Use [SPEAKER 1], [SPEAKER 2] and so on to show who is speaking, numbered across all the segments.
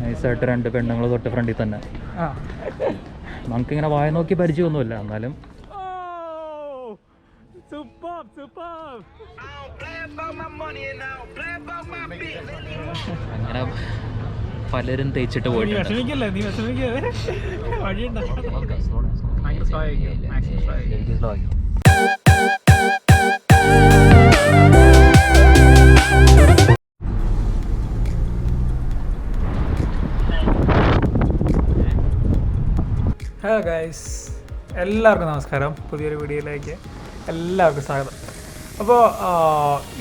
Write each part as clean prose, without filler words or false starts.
[SPEAKER 1] നൈസായിട്ട് 2 പെണ്ണുങ്ങൾ തൊട്ട് ഫ്രണ്ടിൽ തന്നെ. നമുക്കിങ്ങനെ വായ നോക്കി പരിചയമൊന്നുമില്ല, എന്നാലും അങ്ങനെ പലരും തേച്ചിട്ട് പോയിട്ടുണ്ട്.
[SPEAKER 2] ഹലോ ഗൈസ്, എല്ലാവർക്കും നമസ്കാരം. പുതിയൊരു വീഡിയോയിലേക്ക് എല്ലാവർക്കും സ്വാഗതം. അപ്പോൾ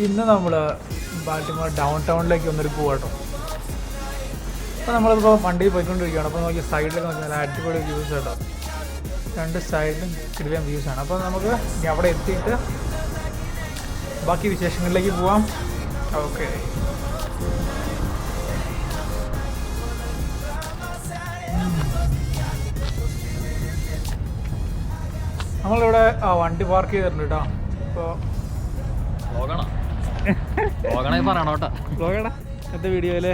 [SPEAKER 2] ഇന്ന് നമ്മൾ ബാൽട്ടിമോർ ഡൗൺ ടൗണിലേക്ക് വന്നൊരു പോകട്ടോ. അപ്പോൾ നമ്മളിപ്പോൾ വണ്ടിയിൽ പോയിക്കൊണ്ടിരിക്കുകയാണ്. അപ്പോൾ നോക്കി സൈഡിലൊക്കെ നോക്കി നല്ല അടിപൊളി വ്യൂസ് കേട്ടോ. 2 സൈഡിലും കിടിലൻ വ്യൂസാണ്. അപ്പോൾ നമുക്ക് അവിടെ എത്തിയിട്ട് ബാക്കി വിശേഷങ്ങളിലേക്ക് പോവാം. ഓക്കെ, നമ്മളിവിടെ വണ്ടി പാർക്ക് ചെയ്തിട്ടുണ്ട് കേട്ടോ. ഇപ്പോൾ ഇന്നത്തെ വീഡിയോയിൽ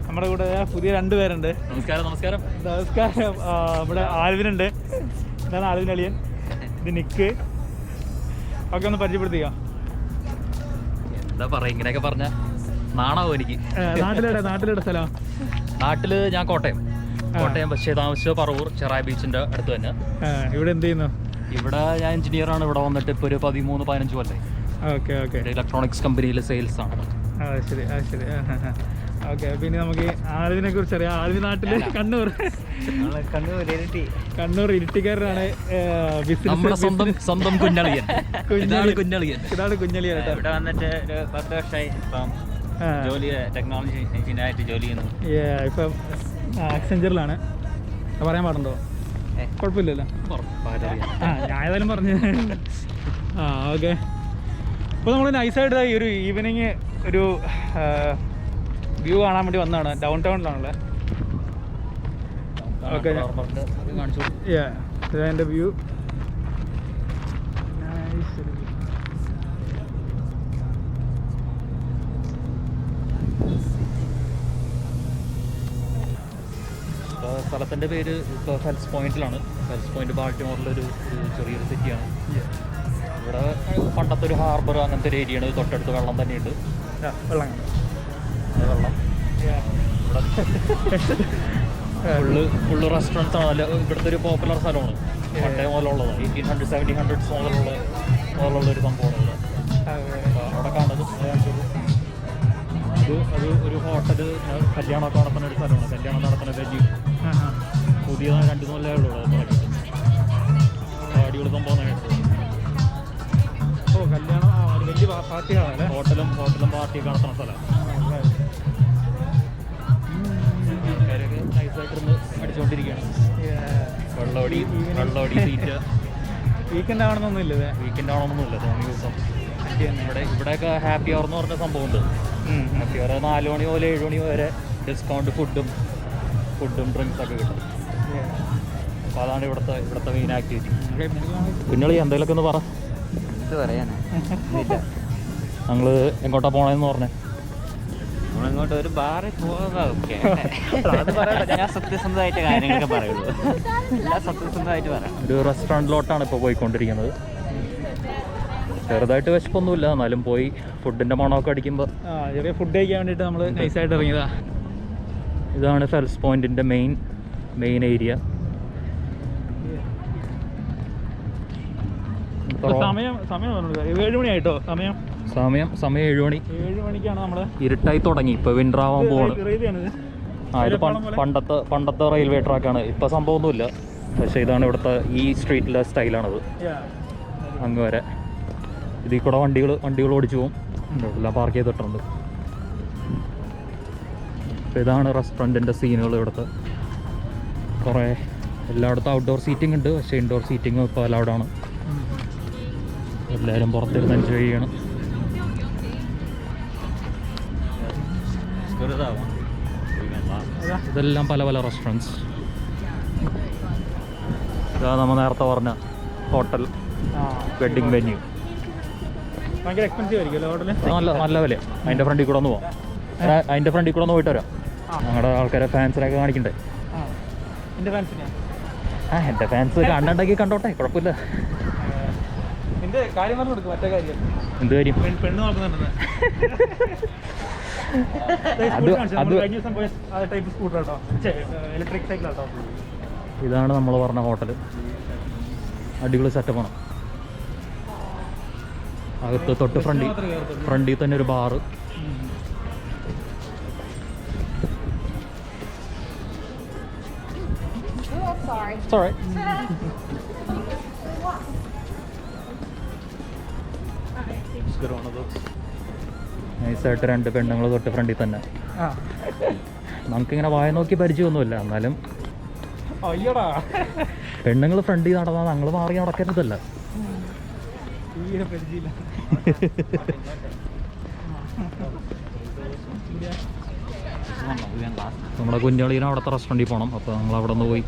[SPEAKER 2] നമ്മുടെ കൂടെ പുതിയ 2 പേരുണ്ട്.
[SPEAKER 1] നമസ്കാരം.
[SPEAKER 2] നമസ്കാരം. ഇവിടെ ആൽവിനുണ്ട്. ഇതാണ് ആൽവിൻ അളിയൻ. ഇത് നിക്ക്. ഒക്കെ ഒന്ന് പരിചയപ്പെടുത്തിക്കോ.
[SPEAKER 1] എന്താ പറയാ, ഇങ്ങനെയൊക്കെ പറഞ്ഞ നാണാവോ എനിക്ക്.
[SPEAKER 2] നാട്ടിലെവിടെ സ്ഥലം?
[SPEAKER 1] നാട്ടില് ഞാൻ കോട്ടയം. പക്ഷേ താമസിച്ചത് പറവൂർ ചെറായ ബീച്ചിന്റെ അടുത്ത് തന്നെ.
[SPEAKER 2] ഇവിടെ എന്ത് ചെയ്യുന്നു?
[SPEAKER 1] ഇവിടെ ഞാൻ എഞ്ചിനീയറാണ്. ഇവിടെ വന്നിട്ട് ഇപ്പോൾ ഒരു 13-15 കൊല്ലം.
[SPEAKER 2] ഓക്കെ.
[SPEAKER 1] ഇലക്ട്രോണിക്സ് കമ്പനിയിൽ സെയിൽസ് ആണ്.
[SPEAKER 2] ശരി. ഓക്കെ, പിന്നെ നമുക്ക് ആൽവിനെ കുറിച്ച് അറിയാം. ആൽവി നാട്ടില് കണ്ണൂർ ഇരിട്ടിക്കാരനാണ്.
[SPEAKER 1] നമ്മുടെ സ്വന്തം കുഞ്ഞളിയൻ.
[SPEAKER 2] ഇതാണ് കുഞ്ഞളിയൻ.
[SPEAKER 3] ഇവിടെ വന്നിട്ട് 10 വർഷമായി. ഇപ്പം ടെക്നോളജി എഞ്ചിനീയറായിട്ട് ജോലി ചെയ്യുന്നു.
[SPEAKER 2] ഇപ്പം ആക്സെഞ്ചറിലാണ്. പറയാൻ പാടുണ്ടോ? കുഴപ്പമില്ലല്ലോ. ഞാൻ ഏതായാലും പറഞ്ഞു. ഓക്കെ. അപ്പോൾ നമ്മൾ നൈസായിട്ട് ഈ ഒരു ഈവനിങ് ഒരു വ്യൂ കാണാൻ വേണ്ടി വന്നതാണ്. ഡൗൺ ടൗണിലാണല്ലേ. ഓക്കെ, ഇതെൻ്റെ വ്യൂ.
[SPEAKER 1] സ്ഥലത്തിൻ്റെ പേര് ഇപ്പോൾ ഫെൽസ് പോയിന്റിലാണ്. ഫെൽസ് പോയിന്റ് ബാൾട്ടിമോറിലൊരു ചെറിയൊരു സിറ്റിയാണ്. ഇവിടെ പണ്ടത്തെ ഒരു ഹാർബർ അങ്ങനത്തെ ഒരു ഏരിയയാണ്. തൊട്ടടുത്ത് വെള്ളം തന്നെയുണ്ട്. വെള്ളം ഫുള്ള് റെസ്റ്റോറൻറ്റ്സ് ആണ്. ഇവിടുത്തെ ഒരു പോപ്പുലർ സ്ഥലമാണ്. പണ്ടേ മുതലുള്ളത് 1800-1700 മുതലുള്ളൊരു സംഭവമാണ് ഇവിടെ. അവിടെ കാണുന്നത് അത് ഒരു ഹോട്ടല്, കല്യാണമൊക്കെ നടത്തുന്ന ഒരു സ്ഥലമാണ്. കല്യാണം നടത്തുന്ന വെജി പുതിയതാണ്. 2 കൊല്ലമേ ഉള്ളൂ തുടങ്ങിയിട്ട്. അടിപൊളി സംഭവം തന്നെയാണ്.
[SPEAKER 2] കല്യാണം വലിയ പാർട്ടിയാണ്.
[SPEAKER 1] ഹോട്ടലും പാർട്ടിയൊക്കെ നടത്തുന്ന സ്ഥലം. ആൾക്കാരൊക്കെ നൈസായിട്ടിരുന്ന് അടിച്ചുകൊണ്ടിരിക്കുകയാണ്. വെള്ളമടി സീറ്റ്.
[SPEAKER 2] വീക്കെൻഡ് ആവണമെന്നൊന്നുമില്ല.
[SPEAKER 1] തോന്നിയ ദിവസം ഇവിടെയൊക്കെ ഹാപ്പി അവർ എന്ന് പറഞ്ഞ സംഭവമുണ്ട്. ഹാപ്പി അവർ 4 മണി മുതൽ 7 മണി വരെ ഡിസ്കൗണ്ട് ഫുഡും ഡ്രിങ്ക്സൊക്കെ കിട്ടും. അപ്പോൾ അതാണ് ഇവിടുത്തെ മെയിൻ ആക്ടിവിറ്റി. കുഞ്ഞളി എന്തെങ്കിലുമൊക്കെ ഒന്ന് പറ.
[SPEAKER 3] പറയാനാ
[SPEAKER 1] ഞങ്ങൾ എങ്ങോട്ടാ പോണേന്ന് പറഞ്ഞേ?
[SPEAKER 3] നമ്മളിങ്ങോട്ട് ഒരു ബാറിൽ പോകുന്നതൊക്കെ ഞാൻ സത്യസന്ധമായിട്ട് കാര്യങ്ങളൊക്കെ പറയുള്ളൂ. സത്യസന്ധമായിട്ട് പറയാം.
[SPEAKER 1] ഒരു റെസ്റ്റോറൻറ്റിലോട്ടാണ് ഇപ്പോൾ പോയിക്കൊണ്ടിരിക്കുന്നത്. ചെറുതായിട്ട് വിശപ്പൊന്നുമില്ല, എന്നാലും പോയി ഫുഡിൻ്റെ മണമൊക്കെ അടിക്കുമ്പോൾ
[SPEAKER 2] ചെറിയ ഫുഡ് കഴിക്കാൻ വേണ്ടിയിട്ട് നമ്മൾ നൈസായിട്ട് ഇറങ്ങിയതാ.
[SPEAKER 1] ഇതാണ് ഫെൽസ് പോയിന്റിൻ്റെ മെയിൻ ഏരിയ.
[SPEAKER 2] സമയം 7 മണിയായിട്ടോ. സമയം 7 മണി. 7 മണിക്കാണ് നമ്മൾ
[SPEAKER 1] ഇരുട്ടായി തുടങ്ങി. ഇപ്പോൾ വിൻ്റർ ആവാൻ പോവാണ്. ഇത് പണ്ടത്തെ റെയിൽവേ ട്രാക്കാണ്. ഇപ്പോൾ സംഭവമൊന്നുമില്ല. പക്ഷേ ഇതാണ് ഇവിടുത്തെ ഈ സ്ട്രീറ്റിലെ സ്റ്റൈലാണത്. അങ്ങ് വരെ ഇതിൽ കൂടെ വണ്ടികൾ ഓടിച്ചു പോകും. എല്ലാം പാർക്ക് ചെയ്തിട്ടുണ്ട്. അപ്പോൾ ഇതാണ് റെസ്റ്റോറൻറ്റിൻ്റെ സീനുകൾ. ഇവിടുത്തെ കുറേ എല്ലായിടത്തും ഔട്ട്ഡോർ സീറ്റിംഗ് ഉണ്ട്. പക്ഷേ ഇൻഡോർ സീറ്റിംഗും ഇപ്പോൾ അലൗഡാണ്. എല്ലാവരും പുറത്തിരുന്ന് എൻജോയ് ചെയ്യണം. ഇതെല്ലാം പല റെസ്റ്റോറൻറ്റ്സ്. ഇതാ നമ്മൾ നേരത്തെ പറഞ്ഞ ഹോട്ടൽ, വെഡിങ് വെന്യൂ.
[SPEAKER 2] ഭയങ്കര എക്സ്പെൻസീവ് ആയിരിക്കും ഹോട്ടല്.
[SPEAKER 1] നല്ല വില. അതിൻ്റെ ഫ്രണ്ടിൽ കൂടെ ഒന്ന് പോകാം. പോയിട്ട് വരാം. ഞങ്ങളുടെ ആൾക്കാരെ ഫാൻസിനൊക്കെ കാണിക്കണ്ടേ?
[SPEAKER 2] എൻ്റെ ഫാൻസിനെ
[SPEAKER 1] എൻ്റെ ഫാൻസ് കണ്ടുണ്ടെങ്കിൽ കണ്ടോട്ടെ, കുഴപ്പമില്ല.
[SPEAKER 2] നിന്റെ കാര്യം പറഞ്ഞു കൊടുക്കും. മറ്റേ കാര്യം
[SPEAKER 1] എന്ത് കാര്യം?
[SPEAKER 2] പെണ്ണ് നോക്കുന്നുണ്ടെന്ന്. കഴിഞ്ഞ ദിവസം പോയ ടൈപ്പ് സ്കൂട്ടർ കേട്ടോ, ഇലക്ട്രിക് സൈക്കിൾ കേട്ടോ.
[SPEAKER 1] ഇതാണ് നമ്മൾ പറഞ്ഞ ഹോട്ടൽ. അടിപൊളി സെറ്റപ്പാണ്. അകത്ത് തൊട്ട് ഫ്രണ്ടിൽ തന്നെ ഒരു ബാറ്. നൈസായിട്ട് 2 പെണ്ണുങ്ങൾ തൊട്ട് ഫ്രണ്ടിൽ തന്നെ. നമുക്കിങ്ങനെ വായ നോക്കി പരിചയമൊന്നുമില്ല, എന്നാലും
[SPEAKER 2] അയ്യോടാ
[SPEAKER 1] പെണ്ണുങ്ങൾ ഫ്രണ്ടിൽ നടന്നാൽ ഞങ്ങൾ മാറി നടക്കരുതല്ല.
[SPEAKER 2] പരിചയമില്ല.
[SPEAKER 1] നമ്മുടെ കുഞ്ഞളീനെ അവിടുത്തെ റെസ്റ്റോറൻറ്റിൽ പോകണം. അപ്പോൾ ഞങ്ങൾ അവിടെ നിന്ന് പോയി.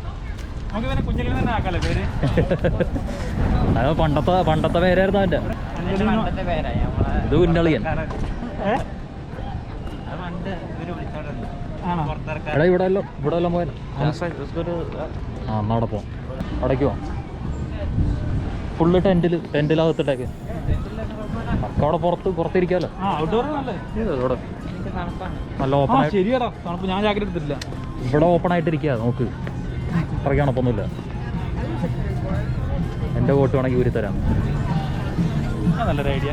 [SPEAKER 1] അത് പണ്ടത്തെ പേരായിരുന്നു അവൻ്റെ. ഇത് കുഞ്ഞളിയൻ. എടാ ഇവിടെ എല്ലാം പോയാലോ? ആ എന്നാൽ അവിടെ പോവാം. അവിടേക്ക് പോവാം. ഫുള്ള് ടെൻറ്റിലകത്തിട്ടേക്ക്. അവിടെ പുറത്തിരിക്കാമല്ലോ. ഇവിടെ നല്ല ഓപ്പൺ.
[SPEAKER 2] ശരിയാടാ, ഞാൻ ജാക്കറ്റ് എടുത്തിട്ടില്ല.
[SPEAKER 1] ഇവിടെ ഓപ്പൺ ആയിട്ടിരിക്കുക. നോക്ക്, അത്രയ്ക്ക് തണുപ്പൊന്നുമില്ല. എൻ്റെ കോട്ട് വേണമെങ്കിൽ ഊരി തരാം.
[SPEAKER 2] നല്ലൊരു ഐഡിയ.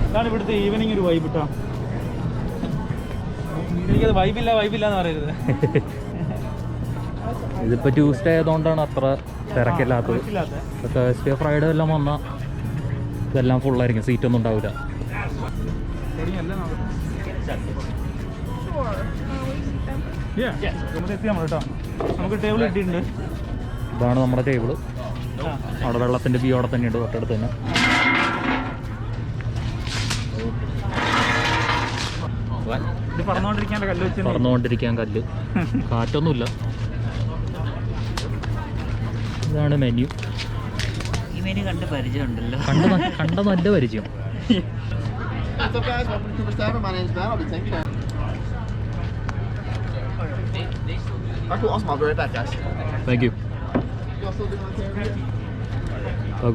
[SPEAKER 2] ഇതാണ് ഇവിടുത്തെ ഈവനിങ് ഒരു വൈബ് കിട്ടാം. എനിക്കത് വൈബില്ല എന്ന് പറയരുത്.
[SPEAKER 1] ഇതിപ്പോൾ ട്യൂസ്ഡേ ആയതുകൊണ്ടാണ് അത്ര തിരക്കില്ലാത്തത്. തേഴ്സ്ഡേ ഫ്രൈഡേ എല്ലാം വന്നാൽ ഇതെല്ലാം ഫുള്ളായിരിക്കും, സീറ്റൊന്നും ഉണ്ടാവില്ല.
[SPEAKER 2] നമുക്ക് ടേബിൾ കിട്ടിയിട്ടുണ്ട്.
[SPEAKER 1] ഇതാണ് നമ്മുടെ ടേബിള്. അവിടെ വെള്ളത്തിൻ്റെ വ്യൂ അവിടെ തന്നെയുണ്ട്, തൊട്ടടുത്ത് തന്നെ.
[SPEAKER 2] ഇത്
[SPEAKER 1] പറന്നുകൊണ്ടിരിക്കാൻ കല്ല്. കാറ്റൊന്നുമില്ല. ഇതാണ് മെനു.
[SPEAKER 3] ഈ മെനു കണ്ട് പരിചയമുണ്ടല്ലോ.
[SPEAKER 1] കണ്ട നല്ല പരിചയം.
[SPEAKER 4] What's up, guys? Welcome to Cooper 7. My name is Ben. I'll be taking care. Alright, cool. Awesome. I'll be right back, guys.
[SPEAKER 1] Thank you.
[SPEAKER 4] Y'all still doing the interview?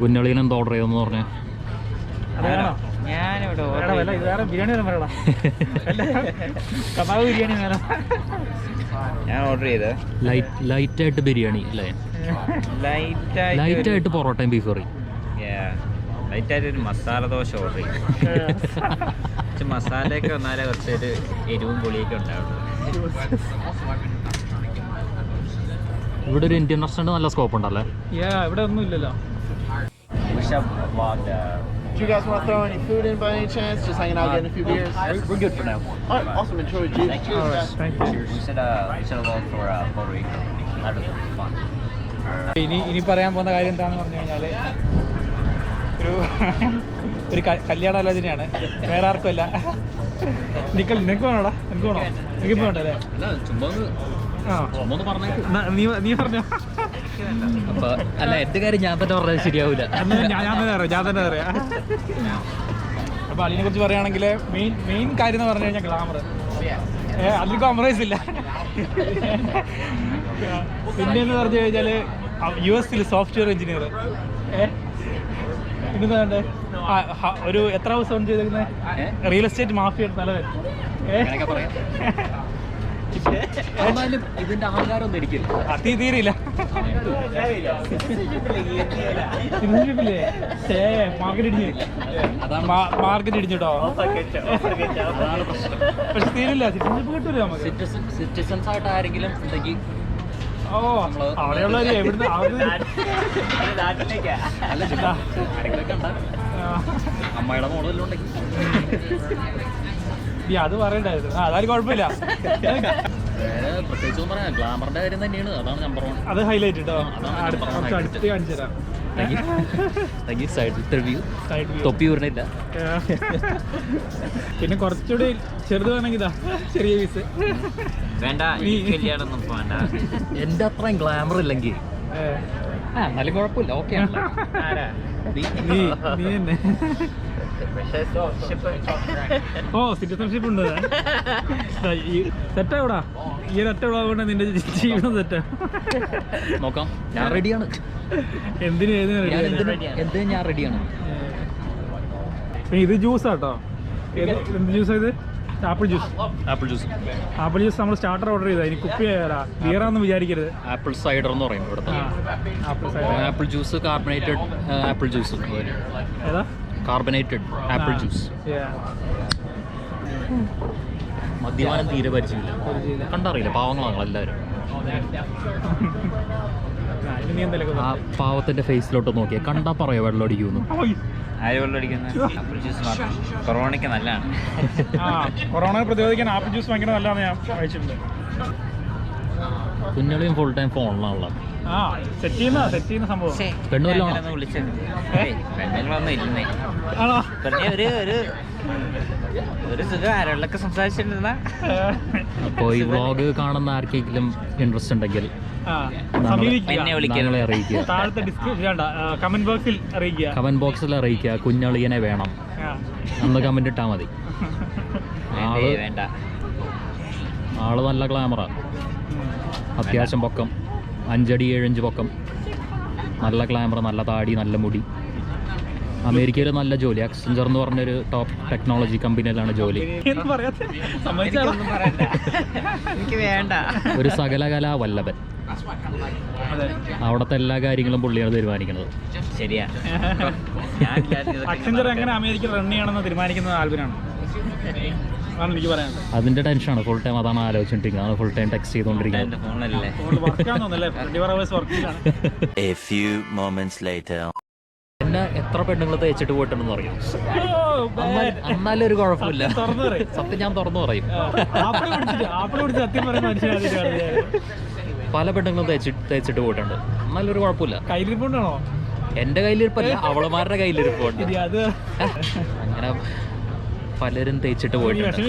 [SPEAKER 1] കുഞ്ഞളീനെ എന്താ order ചെയ്തെന്ന് പറഞ്ഞേ?
[SPEAKER 3] ഞാനിവിടെ
[SPEAKER 2] വേറെ ബിരിയാണി വരാൻ പറയടാ. കബാബ് ബിരിയാണി വേണം.
[SPEAKER 3] ഞാൻ order ചെയ്ത്
[SPEAKER 1] ലൈറ്റായിട്ട് ബിരിയാണി അല്ലേ? ലൈറ്റായിട്ട് പൊറോട്ടയും ബീഫ് കറി.
[SPEAKER 3] ലൈറ്റായിട്ട് ഒരു മസാല ദോശ ഓർഡർ ചെയ്തു. പക്ഷെ മസാലയൊക്കെ വന്നാലേ കുറച്ചൊരു എരിവും പുളിയൊക്കെ ഉണ്ടാവുള്ളൂ.
[SPEAKER 1] ഇവിടെ ഒരു ഇന്ത്യൻ റെസ്റ്റോറൻറ്റ് നല്ല സ്കോപ്പ് ഉണ്ടല്ലേ?
[SPEAKER 2] ഇവിടെ ഒന്നും ഇല്ലല്ലോ.
[SPEAKER 4] Do you guys want to throw any food in by any chance? Just hanging out, getting a few beers?
[SPEAKER 3] We're good for now.
[SPEAKER 4] Alright, awesome. Enjoy. Cheers. Cheers, guys.
[SPEAKER 3] We should walk for Puerto Rico. That was fun.
[SPEAKER 2] ഇനി പറയാൻ പോകുന്ന കാര്യം എന്താണെന്ന് പറഞ്ഞു കഴിഞ്ഞാൽ ഒരു കല്യാണാലോചനയാണ്, വേറെ ആർക്കും അല്ല. നിനക്ക് വേണോടാ? എനിക്ക് വേണോ? എനിക്ക് വേണ്ടല്ലേ? നീ പറഞ്ഞോ.
[SPEAKER 1] അല്ല, എന്റെ കാര്യം ഞാൻ തന്നെ പറഞ്ഞാൽ ശരിയാവില്ല.
[SPEAKER 2] ഞാൻ തന്നെ അറിയാം. അപ്പൊ അതിനെ കുറിച്ച് പറയുകയാണെങ്കിൽ മെയിൻ കാര്യം എന്ന് പറഞ്ഞു കഴിഞ്ഞാൽ ഗ്ലാമർ. അതിൽ കോംപ്രമൈസ് ഇല്ല. പിന്നെന്ന് പറഞ്ഞു കഴിഞ്ഞാൽ US സോഫ്റ്റ്വെയർ എഞ്ചിനീയർ. പിന്നെന്താ വേണ്ടേ? ഒരു എത്ര ഹൗസ് ഓൺ ചെയ്തേക്കുന്നത്? റിയൽ എസ്റ്റേറ്റ് മാഫിയ തലവൻ.
[SPEAKER 1] ഇതിന്റെ അഹങ്കാരം ഒന്നും ഇരിക്കില്ല.
[SPEAKER 2] തീരില്ല. മാർക്കറ്റ് ഇടിഞ്ഞിട്ടോ. പക്ഷെ തീരില്ല. സിറ്റിസൺഷിപ്പ് കിട്ടൂല നമുക്ക്.
[SPEAKER 1] സിറ്റിസൺസ് ആയിട്ട് ആരെങ്കിലും ഉണ്ടെങ്കിൽ
[SPEAKER 2] അവിടെയുള്ളവര് എവിടുന്ന്
[SPEAKER 1] അമ്മയുടെ മോഡലും ഉണ്ടെങ്കിൽ
[SPEAKER 2] അത് പറയണ്ടായിരുന്നു. അതാരും കുഴപ്പമില്ല.
[SPEAKER 1] പ്രത്യേകിച്ച് പറയാം, ഗ്ലാമറിന്റെ കാര്യം തന്നെയാണ്. അതാണ് നമ്പർ 1.
[SPEAKER 2] അത് ഹൈലൈറ്റ് കേട്ടോ. അടുത്ത് കാണിച്ചു തരാം.
[SPEAKER 1] തൊപ്പി ഊരണില്ല.
[SPEAKER 2] പിന്നെ കുറച്ചുകൂടി ചെറുത് വേണമെങ്കിൽ ഇതാ ചെറിയ പീസ്
[SPEAKER 3] വേണ്ട. കല്യാണം വേണ്ട.
[SPEAKER 1] എന്റെ അത്രയും ഗ്ലാമർ ഇല്ലെങ്കിൽ എന്നാലും കുഴപ്പമില്ല. ഓക്കെ
[SPEAKER 2] നീ തന്നെ ഓ സിറ്റിസൺഷിപ്പ് ഉണ്ട്. സെറ്റാ ഇവിടെ ഈ ഒറ്റ കൊണ്ട് നിന്റെ ജീവിതം സെറ്റാ.
[SPEAKER 1] നോക്കാം, ഞാൻ റെഡിയാണ്.
[SPEAKER 2] എന്തിനും ഏതിനും
[SPEAKER 1] എന്തിനും ഞാൻ റെഡിയാണ്.
[SPEAKER 2] ഇത് ജ്യൂസാട്ടോ. എന്ത് ജ്യൂസാ ഇത്? Apple juice.
[SPEAKER 1] Apple juice.
[SPEAKER 2] Apple juice നമ്മൾ സ്റ്റാർട്ടർ ഓർഡർ ചെയ്താൽ ഇനി കുപ്പി ബിയറാന്ന് വിചാരിക്കരുത്.
[SPEAKER 1] ആപ്പിൾ സൈഡർ എന്ന് പറയും ഇവിടുത്തെ.
[SPEAKER 2] Apple cider.
[SPEAKER 1] Apple juice, carbonated apple juice.
[SPEAKER 2] ഏതാ?
[SPEAKER 1] Carbonated apple juice. മദ്യപാനം തീരെ പരിചയമില്ല, കണ്ടറിയില്ല. പാവങ്ങളാണ് എല്ലാവരും. ആ പാവത്തിന്റെ ഫേസിലോട്ട് നോക്കിയാൽ കണ്ടാ പറയാ വെള്ളം അടിക്കുന്നു.
[SPEAKER 3] ആര് വെള്ളം അടിക്കുന്നത്? ആപ്പിൾ ജ്യൂസ് മാത്രം കൊറോണയ്ക്ക് നല്ലതാണ്.
[SPEAKER 2] കൊറോണയെ പ്രതിരോധിക്കാൻ ആപ്പിൾ ജ്യൂസ് ഭയങ്കര നല്ലതാണ് ഞാൻ കഴിച്ചിട്ടുണ്ട്.
[SPEAKER 1] കുഞ്ഞളിയും ഫുൾ ടൈം ഫോണിലാണല്ലോ.
[SPEAKER 2] സെറ്റ് ചെയ്യുന്ന സംഭവം.
[SPEAKER 1] പെണ്ണുമല്ലോ
[SPEAKER 3] വിളിച്ചത് പെണ്ണുങ്ങളൊന്നും ഇല്ലെന്നേ.
[SPEAKER 2] ആണോ?
[SPEAKER 3] ഒരു സുഖം ആരോടൊക്കെ സംസാരിച്ചിരുന്ന.
[SPEAKER 1] അപ്പോൾ ഈ വ്ളോഗ് കാണുന്ന ആർക്കെങ്കിലും ഇൻട്രസ്റ്റ് ഉണ്ടെങ്കിൽ
[SPEAKER 3] എന്നെ വിളിക്കാനുള്ള
[SPEAKER 1] അറിയിക്കുക.
[SPEAKER 2] താഴത്തെ കമന്റ് ബോക്സിൽ അറിയിക്കുക.
[SPEAKER 1] കമന്റ് ബോക്സിൽ അറിയിക്കുക കുഞ്ഞളിയനെ വേണം എന്ന് കമന്റ് ഇട്ടാൽ മതി.
[SPEAKER 3] വേണ്ട.
[SPEAKER 1] ആള് നല്ല ഗ്ലാമറാ, അത്യാവശ്യം പൊക്കം, 5 അടി 7 ഇഞ്ച് പൊക്കം, നല്ല ഗ്ലാമർ, നല്ല താടി, നല്ല മുടി. അമേരിക്കയിൽ നല്ല ജോലി, അക്സെഞ്ചർ എന്ന് പറഞ്ഞൊരു ടോപ്പ് ടെക്നോളജി കമ്പനിയിലാണ് ജോലി.
[SPEAKER 3] എനിക്ക് വേണ്ട. ഒരു
[SPEAKER 1] സകലകലാ വല്ലഭൻ. അവിടുത്തെ എല്ലാ കാര്യങ്ങളും പുള്ളിയാണ് തീരുമാനിക്കുന്നത്.
[SPEAKER 3] ശരിയാ.
[SPEAKER 2] അക്സെഞ്ചർ എങ്ങനെ അമേരിക്ക റൺ ചെയ്യണമെന്ന് തീരുമാനിക്കുന്നത് ആൽബിനാണ്. എനിക്ക് പറയാനുള്ളത്
[SPEAKER 1] അതിന്റെ ടെൻഷനാണ് ഫുൾ ടൈം. അതാണ് ആലോചിച്ചിട്ടിരിക്കുന്നത്, ഫുൾ ടൈം ടെക്സ്റ്റ് ചെയ്തുകൊണ്ടിരിക്കുന്നത്. എന്നെ എത്ര പെണ്ണുങ്ങൾ തേച്ചിട്ട് പോയിട്ടുണ്ടെന്ന് അറിയാം. എന്നാലും ഒരു കുഴപ്പമില്ല, സത്യം ഞാൻ തുറന്നു പറയും. പല പെണ്ണുങ്ങളും തേച്ചിട്ട് പോയിട്ടുണ്ട്, എന്നാലും ഒരു കുഴപ്പമില്ല.
[SPEAKER 2] കയ്യിലിരിപ്പുണ്ടാണോ?
[SPEAKER 1] എന്റെ കയ്യിലിരിപ്പല്ല, അവളുമാരുടെ കയ്യിലിരിപ്പുണ്ട്. അങ്ങനെ പലരും തേച്ചിട്ട് പോയിട്ടുണ്ട്.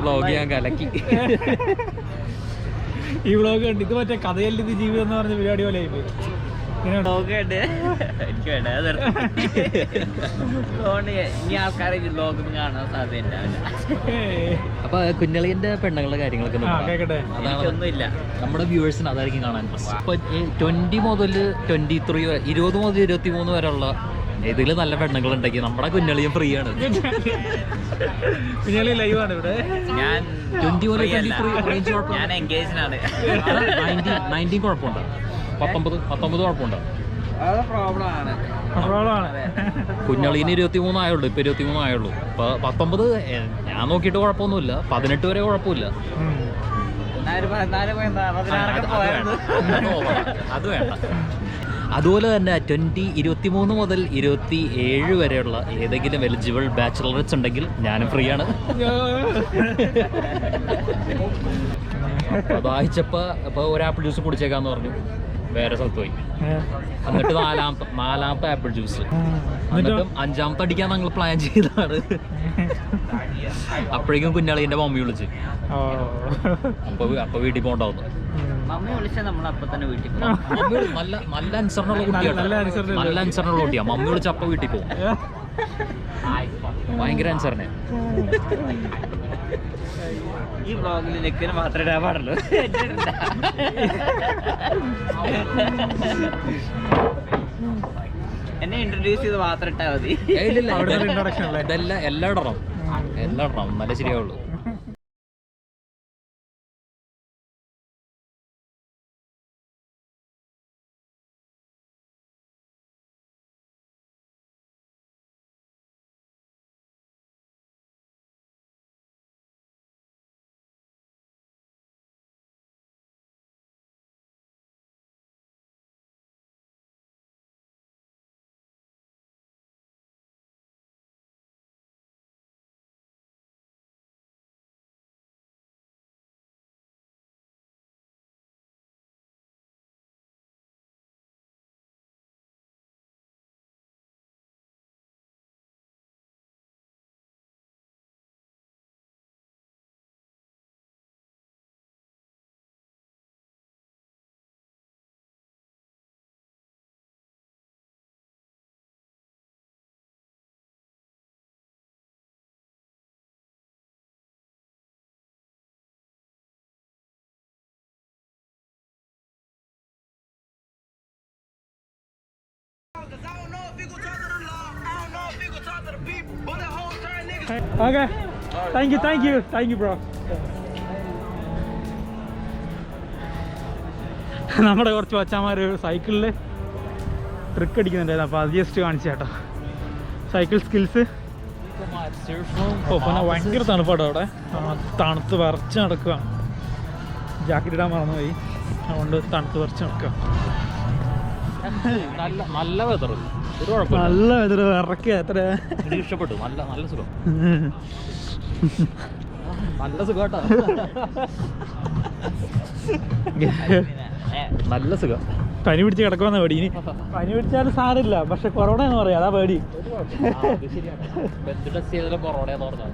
[SPEAKER 1] വ്ളോഗ് ഞാൻ കലക്കി.
[SPEAKER 2] ഈ വ്ളോഗ് കണ്ട് ഇത് മറ്റേ കഥയല്ല ഇത് ജീവിതം എന്ന് പറഞ്ഞ പരിപാടി പോലെ ആയിപ്പോയി.
[SPEAKER 3] എനിക്ക് വേണ്ട. ഇനി ആൾക്കാരെ വ്ളോഗൊന്നും കാണാൻ സാധ്യത.
[SPEAKER 1] അപ്പൊ കുഞ്ഞളിന്റെ പെണ്ണുങ്ങളുടെ കാര്യങ്ങളൊക്കെ
[SPEAKER 3] ഒന്നുമില്ല.
[SPEAKER 1] നമ്മുടെ വ്യൂവേഴ്സിന് അതായിരിക്കും കാണാൻ. ഇപ്പൊ 20 മുതൽ 23 വരെ, 20 മുതൽ 23 വരെയുള്ള ഇതിൽ നല്ല പെണ്ണുങ്ങളുണ്ടെങ്കിൽ നമ്മുടെ കുഞ്ഞളിയും ഫ്രീ ആണ്.
[SPEAKER 2] കുഞ്ഞളി ലൈവാണ് ഇവിടെ.
[SPEAKER 3] ഞാൻ
[SPEAKER 1] 20 മുതൽ 23
[SPEAKER 3] ഞാൻ എൻഗേജിനാണ്.
[SPEAKER 1] 19 കുഴപ്പമുണ്ട്, 19 കുഴപ്പമുണ്ട്. കുഞ്ഞളീന് 23 ആയുള്ളൂ. ഇപ്പൊ 23 ആയുള്ളൂ. ഇപ്പൊ 19 ഞാൻ നോക്കിയിട്ട് കുഴപ്പമൊന്നുമില്ല. 18 വരെ കുഴപ്പമില്ല. അത് വേണ്ട. അതുപോലെ തന്നെ 23 മുതൽ 27 വരെയുള്ള ഏതെങ്കിലും എലിജിബിൾ ബാച്ചിലറേറ്റ്സ് ഉണ്ടെങ്കിൽ ഞാനും ഫ്രീ ആണ്. ദാഹിച്ചപ്പോ ഇപ്പൊ ഒരു ആപ്പിൾ ജ്യൂസ് കുടിച്ചേക്കാന്ന് പറഞ്ഞു, വേറെ സ്ഥലത്ത് പോയി. എന്നിട്ട് നാലാമത്തെ ആപ്പിൾ ജ്യൂസ്, എന്നിട്ടും 5ാമത്തെ അടിക്കാൻ ഞങ്ങൾ പ്ലാൻ ചെയ്തതാണ്. അപ്പോഴേക്കും കുഞ്ഞാളിന്റെ മമ്മി വിളിച്ച്. അപ്പൊ വീട്ടിൽ പോകണ്ടാവുന്നു.
[SPEAKER 3] മമ്മി വിളിച്ചാൽ നമ്മൾ അപ്പൊ തന്നെ വീട്ടിൽ പോകും.
[SPEAKER 1] നല്ല അനുസരണമുള്ള കുട്ടിയാണ്, നല്ല അനുസരണമുള്ള കുട്ടിയാ. മമ്മി വിളിച്ച അപ്പൊ വീട്ടിൽ പോകും. ഭയങ്കര അനുസരണ.
[SPEAKER 3] ഈ വ്ളോഗിൽ നെക്കിന് മാത്രമേ ഇടാൻ പാടുള്ളൂ. എന്നെ ഇൻട്രൊഡ്യൂസ് ചെയ്ത് മാത്രം ഇട്ടാൽ മതി.
[SPEAKER 1] എല്ലാം ഇടണം, നല്ല ശരിയാവുള്ളൂ.
[SPEAKER 2] Okay. Thank you, bro. നമ്മുടെ കുറച്ച് വച്ചാമാർ സൈക്കിളിൽ ട്രിക്ക് അടിക്കുന്നുണ്ടായിരുന്നു, അപ്പോൾ അത് ജസ്റ്റ് കാണിച്ചു കേട്ടോ സൈക്കിൾ സ്കിൽസ്. പിന്നെ ഭയങ്കര തണുപ്പാട്ടോ അവിടെ, തണുത്ത് വിറച്ച് നടക്കുക. ജാക്കറ്റ് ഇടാൻ മറന്നുപോയി, അതുകൊണ്ട് തണുത്ത് വിറച്ച് നടക്കുക.
[SPEAKER 1] നല്ല വെതർ,
[SPEAKER 2] നല്ല വെതർ, വിറക്കുക. എത്ര
[SPEAKER 1] ഇഷ്ടപ്പെട്ടു. നല്ല സുഖം, നല്ല സുഖാട്ടോ. നല്ല സുഖം.
[SPEAKER 2] പനി പിടിച്ച് കിടക്കുമെന്ന പേടി. ഇനി പനി പിടിച്ചാലും സാരമില്ല, പക്ഷെ കൊറോണ എന്ന് പറയാം, അതാ പേടി.
[SPEAKER 1] ടെസ്റ്റ് ചെയ്താലും കൊറോണയെന്ന് പറഞ്ഞാൽ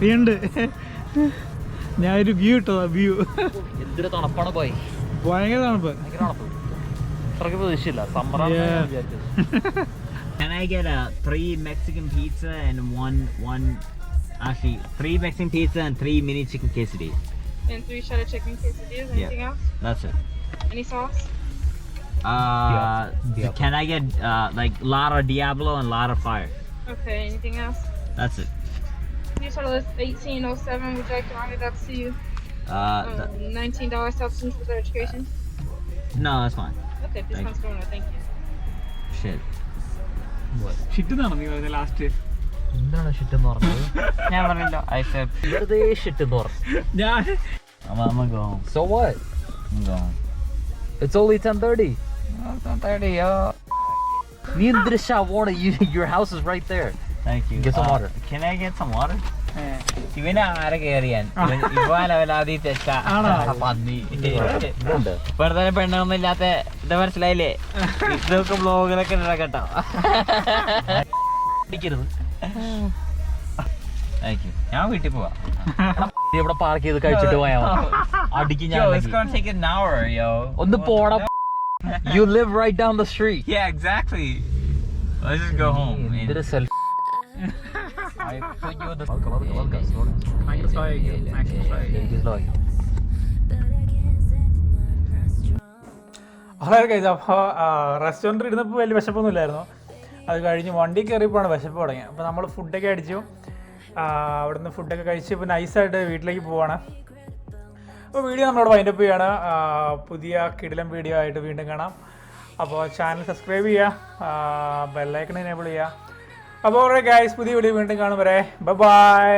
[SPEAKER 2] വീണ്ട് ഞാനൊരു വ്യൂ ഇട്ടതാ, വ്യൂ.
[SPEAKER 1] എന്തൊരു തണുപ്പാണ് പോയി,
[SPEAKER 2] ഭയങ്കര തണുപ്പ്.
[SPEAKER 1] അത്രയ്ക്ക് പ്രതീക്ഷയില്ല. സമ്മറാണ് വിചാരിച്ചത്.
[SPEAKER 3] Can I get a 3 Mexican pizza and one actually 3 Mexican pizza and 3 mini chicken quesadillas?
[SPEAKER 5] And 3 cheddar chicken quesadillas. Anything else?
[SPEAKER 3] That's it.
[SPEAKER 5] Any sauce?
[SPEAKER 1] Yeah.
[SPEAKER 3] Can I get like Lara Diablo and Lara Fire?
[SPEAKER 5] Okay. Anything else?
[SPEAKER 3] That's it.
[SPEAKER 5] Your total is $18.07. Would you like to round it up to $19 substance with education?
[SPEAKER 3] No, that's fine.
[SPEAKER 5] Okay, this one's going on. Thank you.
[SPEAKER 3] Shit.
[SPEAKER 2] ഷിറ്റുന്നാണോ നീ പറഞ്ഞ last?
[SPEAKER 1] എന്താണ് ഷിട്ടെന്ന് പറഞ്ഞത്?
[SPEAKER 3] ഞാൻ പറഞ്ഞല്ലോ. I said
[SPEAKER 1] വെറുതെ ഷിട്ടെന്ന് പറഞ്ഞു.
[SPEAKER 2] ഞാൻ
[SPEAKER 3] I'm gonna go home.
[SPEAKER 1] So what?
[SPEAKER 3] I'm going.
[SPEAKER 1] It's only 10:30.
[SPEAKER 3] It's not 30, yo.
[SPEAKER 1] നീ എന്തൊരു ശവോടെ, your house is right there.
[SPEAKER 3] Thank you.
[SPEAKER 1] Get some water.
[SPEAKER 3] Can I get some water? ഇവനെ ആരെ കയറിയാൻ ഇവാലവലാതി തെറ്റ പന്നി വെറുതെ പെണ്ണൊന്നും ഇല്ലാത്ത ഇത് മനസ്സിലായില്ലേ? ഇതൊക്കെ ബ്ലോഗിലൊക്കെ കേട്ടോ.
[SPEAKER 1] അടിക്കരുത്.
[SPEAKER 3] ഞാൻ വീട്ടിൽ പോവാ.
[SPEAKER 1] നീ ഇവിടെ പാർക്ക് ചെയ്ത് കഴിച്ചിട്ട് പോയാ അടിക്കും ഞാൻ. ഒന്ന് പോടാ. You live right down the street.
[SPEAKER 3] Yeah, exactly. Let's just go home.
[SPEAKER 1] എന്തൊരു self. I put you in the. Welcome.
[SPEAKER 2] ഭയങ്കര സ്ലോ ആയിരിക്കും, മാക്സിമം സ്ലോ ആയിരിക്കും. അതായത് കഴിച്ചു. അപ്പോൾ റെസ്റ്റോറൻറ്റിൽ ഇരുന്നപ്പോൾ വലിയ വിശപ്പൊന്നും ഇല്ലായിരുന്നു. അത് കഴിഞ്ഞ് വണ്ടി കയറിയപ്പോഴാണ് വിശപ്പ് തുടങ്ങിയത്. അപ്പോൾ നമ്മൾ ഫുഡൊക്കെ അടിച്ചു, അവിടുന്ന് ഫുഡൊക്കെ കഴിച്ച് ഇപ്പോൾ നൈസായിട്ട് വീട്ടിലേക്ക് പോവാണ്. അപ്പോൾ വീഡിയോ നമ്മളോട് വൈൻഡപ്പ് ചെയ്യാണ്. പുതിയ കിടിലം വീഡിയോ ആയിട്ട് വീണ്ടും കാണാം. അപ്പോൾ ചാനൽ സബ്സ്ക്രൈബ് ചെയ്യുക, ബെല്ലൈക്കൺ എനേബിൾ ചെയ്യുക. അപ്പോൾ ഗൈസ്, പുതിയ വീഡിയോ വീണ്ടും കാണും വരെ ബൈ.